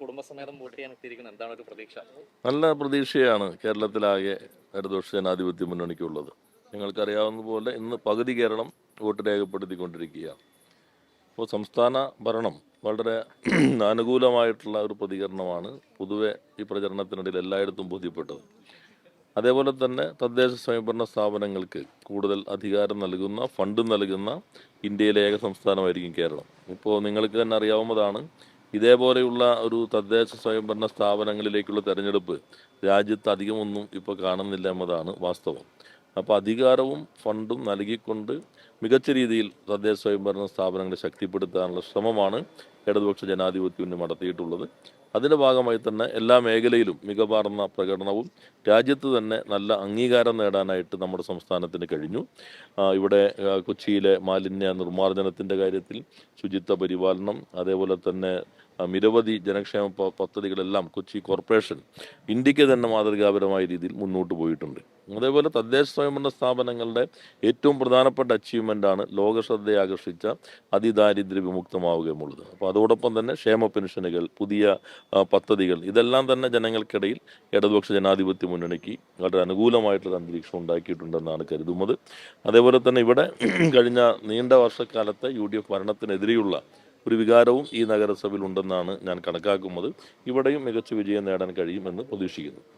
കുടുംബസമേതം വോട്ട് ചെയ്യാൻ എത്തിയിരിക്കുന്നത് എന്താണ് ഒരു പ്രതീക്ഷ? നല്ല പ്രതീക്ഷയാണ് കേരളത്തിലാകെ ഇടതുപക്ഷ ജനാധിപത്യ മുന്നണിക്കുള്ളത്. നിങ്ങൾക്കറിയാവുന്നതുപോലെ ഇന്ന് പകുതി കേരളം വോട്ട് രേഖപ്പെടുത്തിക്കൊണ്ടിരിക്കുകയാണ്. അപ്പോൾ സംസ്ഥാന ഭരണം വളരെ അനുകൂലമായിട്ടുള്ള ഒരു പ്രതികരണമാണ് പൊതുവെ ഈ പ്രചരണത്തിനിടയിൽ എല്ലായിടത്തും ബോധ്യപ്പെട്ടത്. അതേപോലെ തന്നെ തദ്ദേശ സ്വയംഭരണ സ്ഥാപനങ്ങൾക്ക് കൂടുതൽ അധികാരം നൽകുന്ന, ഫണ്ട് നൽകുന്ന ഇന്ത്യയിലെ ഏക സംസ്ഥാനമായിരിക്കും കേരളം. ഇപ്പോൾ നിങ്ങൾക്ക് തന്നെ അറിയാവുന്നതാണ്, ഇതേപോലെയുള്ള ഒരു തദ്ദേശ സ്വയംഭരണ സ്ഥാപനങ്ങളിലേക്കുള്ള തെരഞ്ഞെടുപ്പ് രാജ്യത്ത് അധികമൊന്നും ഇപ്പോൾ കാണുന്നില്ല എന്നതാണ് വാസ്തവം. അപ്പോൾ അധികാരവും ഫണ്ടും നൽകിക്കൊണ്ട് മികച്ച രീതിയിൽ തദ്ദേശ സ്വയംഭരണ സ്ഥാപനങ്ങളെ ശക്തിപ്പെടുത്താനുള്ള ശ്രമമാണ് ഇടതുപക്ഷ ജനാധിപത്യ മുന്നണി നടത്തിയിട്ടുള്ളത്. അതിൻ്റെ ഭാഗമായി തന്നെ എല്ലാ മേഖലയിലും മികവാർന്ന പ്രകടനവും രാജ്യത്ത് തന്നെ നല്ല അംഗീകാരം നേടാനായിട്ട് നമ്മുടെ സംസ്ഥാനത്തിന് കഴിഞ്ഞു. ഇവിടെ കൊച്ചിയിലെ മാലിന്യ നിർമ്മാർജ്ജനത്തിൻ്റെ കാര്യത്തിൽ, ശുചിത്വ പരിപാലനം, അതേപോലെ തന്നെ നിരവധി ജനക്ഷേമ പദ്ധതികളെല്ലാം കൊച്ചി കോർപ്പറേഷൻ ഇന്ത്യക്ക് തന്നെ മാതൃകാപരമായ രീതിയിൽ മുന്നോട്ട് പോയിട്ടുണ്ട്. അതേപോലെ തദ്ദേശ സ്വയംഭരണ സ്ഥാപനങ്ങളുടെ ഏറ്റവും പ്രധാനപ്പെട്ട അച്ചീവ്മെൻ്റാണ് ലോകശ്രദ്ധയെ ആകർഷിച്ച അതിദാരിദ്ര്യ വിമുക്തമാവുക എന്നുള്ളത്. അപ്പോൾ അതോടൊപ്പം തന്നെ ക്ഷേമ പെൻഷനുകൾ, പുതിയ പദ്ധതികൾ, ഇതെല്ലാം തന്നെ ജനങ്ങൾക്കിടയിൽ ഇടതുപക്ഷ ജനാധിപത്യ മുന്നണിക്ക് വളരെ അനുകൂലമായിട്ടുള്ള അന്തരീക്ഷം ഉണ്ടാക്കിയിട്ടുണ്ടെന്നാണ് കരുതുന്നത്. അതേപോലെ തന്നെ ഇവിടെ കഴിഞ്ഞ നീണ്ട വർഷക്കാലത്തെ UDF ഭരണത്തിനെതിരെയുള്ള ഒരു വികാരവും ഈ നഗരസഭയിൽ ഉണ്ടെന്നാണ് ഞാൻ കണക്കാക്കുന്നത്. ഇവിടെയും മികച്ച വിജയം നേടാൻ കഴിയുമെന്ന് പ്രതീക്ഷിക്കുന്നു.